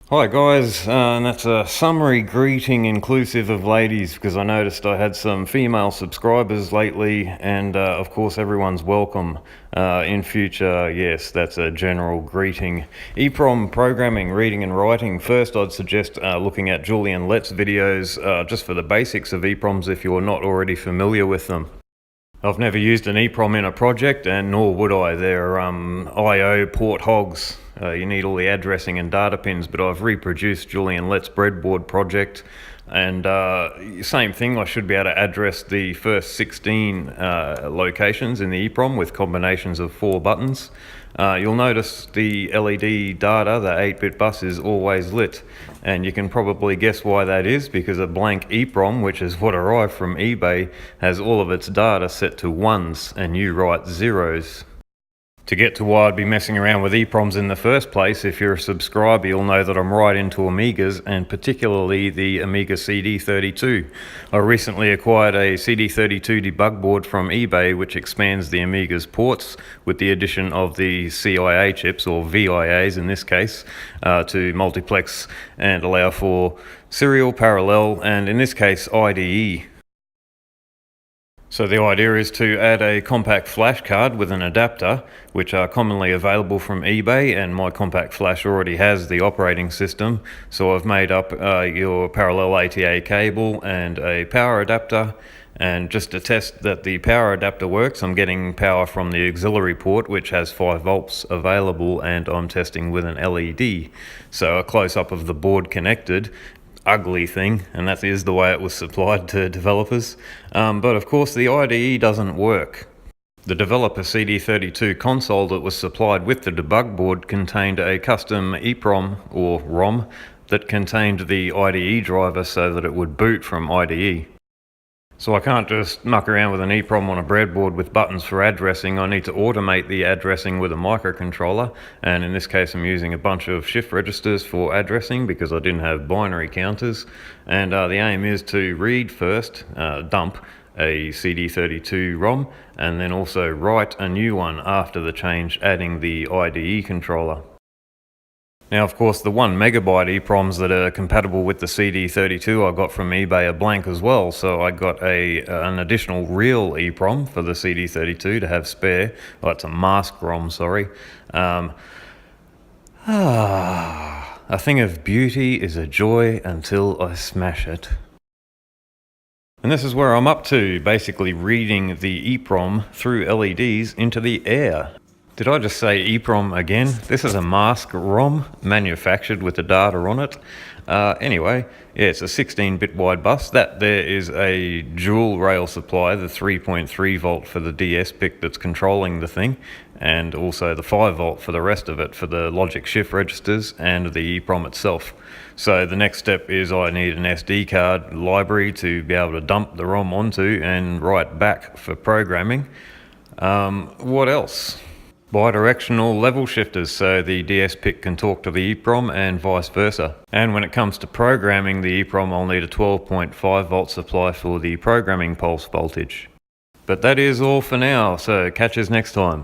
Hi guys, and that's a summary greeting inclusive of ladies because I noticed I had some female subscribers lately, and of course everyone's welcome. In future, yes, that's a general greeting. EPROM programming, reading and writing. First I'd suggest looking at Julian Lett's videos just for the basics of EPROMs if you're not already familiar with them. I've never used an EPROM in a project, and nor would I. They're I/O port hogs. You need all the addressing and data pins, but I've reproduced Julian Lett's breadboard project, and same thing, I should be able to address the first 16 locations in the EPROM with combinations of 4 buttons. You'll notice the LED data, the 8-bit bus, is always lit, and you can probably guess why that is, because a blank EPROM, which is what arrived from eBay, has all of its data set to 1s and you write 0s. To get to why I'd be messing around with EPROMs in the first place, if you're a subscriber, you'll know that I'm right into Amigas, and particularly the Amiga CD32. I recently acquired a CD32 Debug Board from eBay, which expands the Amiga's ports with the addition of the CIA chips, or VIAs in this case, to multiplex and allow for serial, parallel, and in this case IDE. So the idea is to add a compact flash card with an adapter, which are commonly available from eBay, and my compact flash already has the operating system. So I've made up your parallel ATA cable and a power adapter, and just to test that the power adapter works, I'm getting power from the auxiliary port, which has 5 volts available, and I'm testing with an LED. So a close-up of the board connected. Ugly thing, and that is the way it was supplied to developers, but of course the IDE doesn't work. The developer CD32 console that was supplied with the debug board contained a custom EPROM or ROM that contained the IDE driver so that it would boot from IDE. So I can't just muck around with an EPROM on a breadboard with buttons for addressing. I need to automate the addressing with a microcontroller, and in this case I'm using a bunch of shift registers for addressing because I didn't have binary counters. And the aim is to read first, dump a CD32 ROM, and then also write a new one after the change, adding the IDE controller. Now, of course, the 1 megabyte EPROMs that are compatible with the CD32 I got from eBay are blank as well, so I got an additional real EPROM for the CD32 to have spare. Well, it's a mask ROM, sorry. A thing of beauty is a joy until I smash it. And this is where I'm up to, basically reading the EPROM through LEDs into the air. Did I just say EPROM again? This is a mask ROM manufactured with the data on it. Anyway, yeah, it's a 16-bit wide bus. That there is a dual rail supply, the 3.3 volt for the DS PIC that's controlling the thing, and also the 5 volt for the rest of it, for the logic shift registers and the EPROM itself. So the next step is I need an SD card library to be able to dump the ROM onto and write back for programming. What else? Bidirectional level shifters, so the DS PIC can talk to the EPROM and vice versa. And when it comes to programming the EPROM, I'll need a 12.5 volt supply for the programming pulse voltage. But that is all for now, so catch us next time.